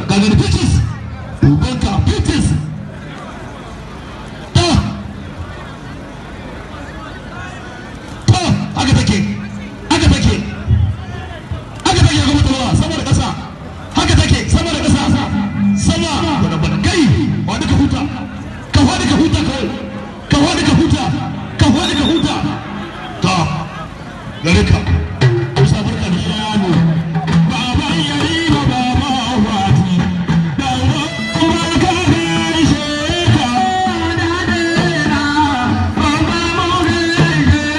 kaga da fitis ubanka fitis ta haka take ga mutuwa sama da ƙasa haka take sama da ƙasa sama bada bada kai wani ka huta kawai ta gare ka musa barka da yano baba yayi baba wati dawo barka da sheka da dena baba mu da she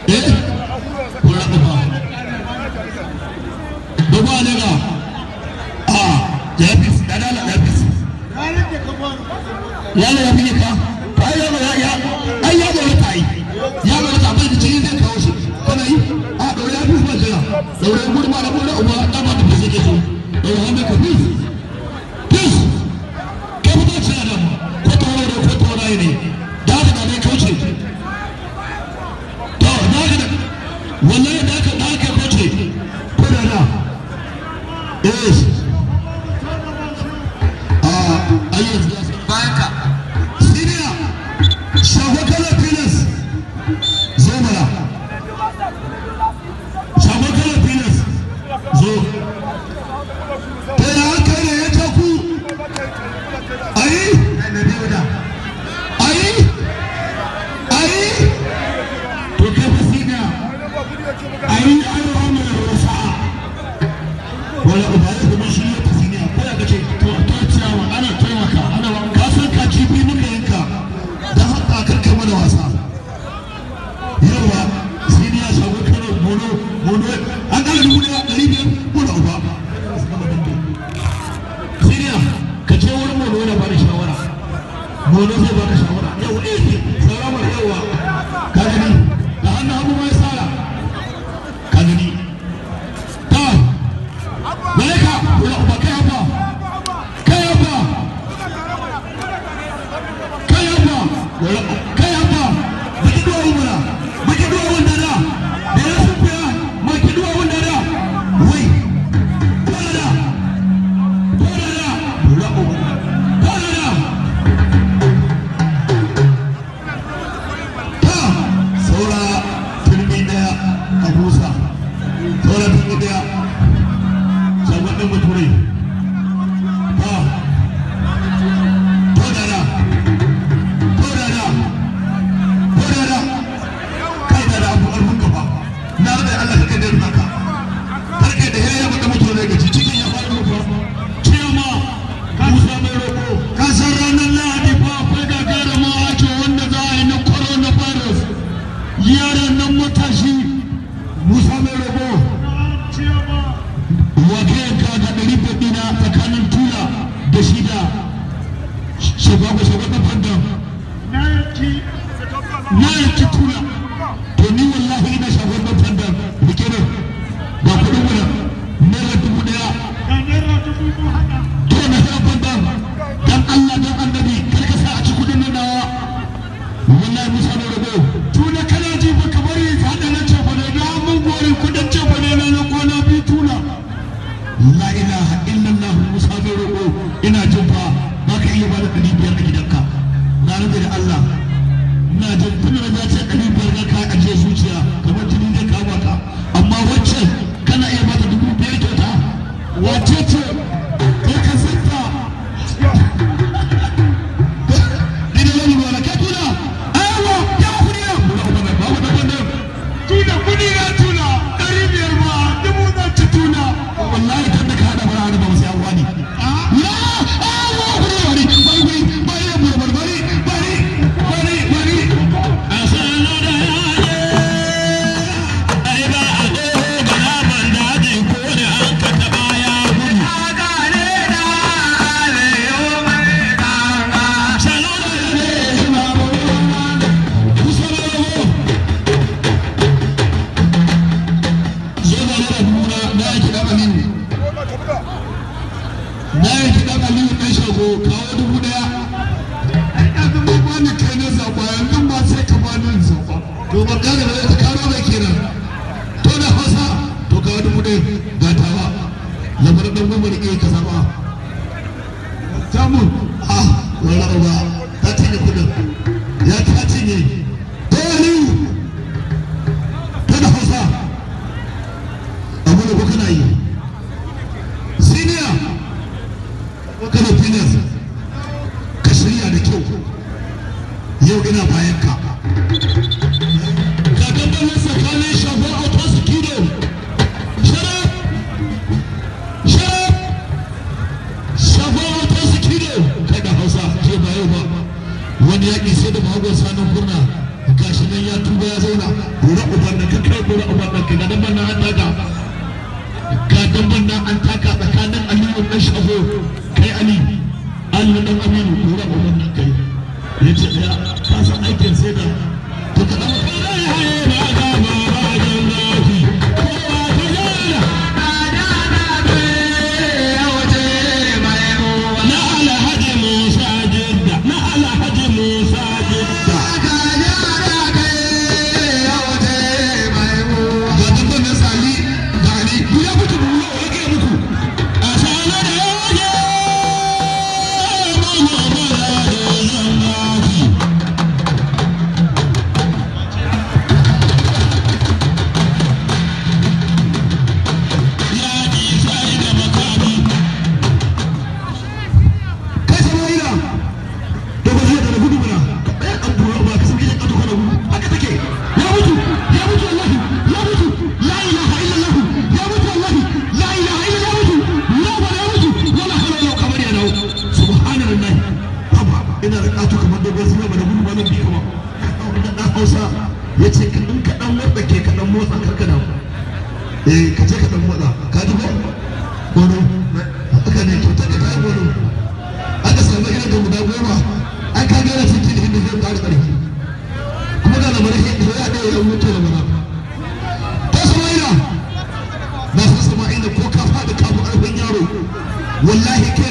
kura uba duba ne ga jafis dadala jafis yalo ya fiye ka ai yalo ya dole ta yi yalo ta bai da cikin zai kawo shi kana yi dole ya fi ba jira dole gurma da gurma uba da ba da fisi ke so dole wanda ka fi ka fito cina da ko tawaye ne da haka da dai kauce to da haka wallahi da haka kauce ko da da bayan ka siniya shago kala filas zo mana shago kala filas zo ta yi haka ne ya taku ayi to kai fa siniya ayi an rama da rosa wala ubayi kuma shi ya ta siniya ko ya kace to ciyawa ana taimaka ana kasar ka kifi muka yanka da haka karka mana wasa yawa siniya shago kano mono an kala 1,500 mono uba siniya ka ce wurin mono yana bada shawara mono zai bada shawara yawa salamar yawa ka gani da hannun hannu mai tsara ka gani ta malaika wala uba kai haba baki duwa wanda da ya sufiya maki duwa wanda da wai kwanada ta saura turmi daya a busa saura turmi daya shagon ɗan baturai ta yaran nan matashi Musa mai rabo wajen ka ga 100 dina tsakanin Tula da shi da shugaban fandan na yanki Tula to ni wallahi ina shugaban fandan muke nan ba kudin wuna naira 1,000 to na shugaban fandan dan Allah dan annabi karka sa a ci kudin nan dawa wallahi Musa mai rabo Tula kana ji ba kamar yi hada na cefa ne da mun gori kudin cefa ne na kona bi Tula la ilaha illallah Musa mai rabo ina jin fa ba ka iya bada 500 a gidanka na rabe da Allah ina jin tunan da ce 500 ga ka ajiye zuciya kamar jini da kama ka amma wacce kana iya bada 5,000 kyauta wace ce kai ka santa wallahi kan da ka hada bara ba sai an wani la bari asana da yaje ai ba a ga ban da ji ko ne an ka taba ya gudu aga ne da ale yo mai danga salo da ne ma usara yo yana da nuna da ki da amin na yanki dan Aliyu dan shago kawo 1,000 ai ka zama bani kai na zaba yanzu ma sai ka bani zaba to ba ka da ta karo mai kenan to da Hausa to kawo 1,000 ga tawa lamarin dan gwamnati ke ka zaba tamu wala uba ta cinye kudin ya ta cinye to Aliyu to da Hausa abu da kuka na yi siniya kana finas ka shirya da kyau yau ina bayan ka gambar tsakanin shafa a tasu kido sharaf kora uban ɗanka ga dabban nan an taka ga dabban nan an taka tsakanin Aliyu ɗan Shago kai Aliyu ɗan Aminu kora uban nan kai ya ce ya kasa aikin sai da to ka ɗan kora ya haye ba ga ba jin zafi kowa ta yana na Alhaji Musa Jidda na Alhaji Musa Jidda ina da ƙato kamar dogon suna ba da gudu ba nan bi kama ɗan Hausa ya ce ka ɗan kaɗan motsa ke kaɗan motsa karka da ka ce kaɗan motsa ka ji ba gono haka ne kyauta da kayan gono aka samu irin da guda goma ai ka gane cikin da hindu zai ƙara ƙarfi kuma ga lamarin hindu ya ɗaya ya mutu da mana ta Sama'ila na san Sama'ila ko ka faɗi kafin ƙarfin yaro wallahi ke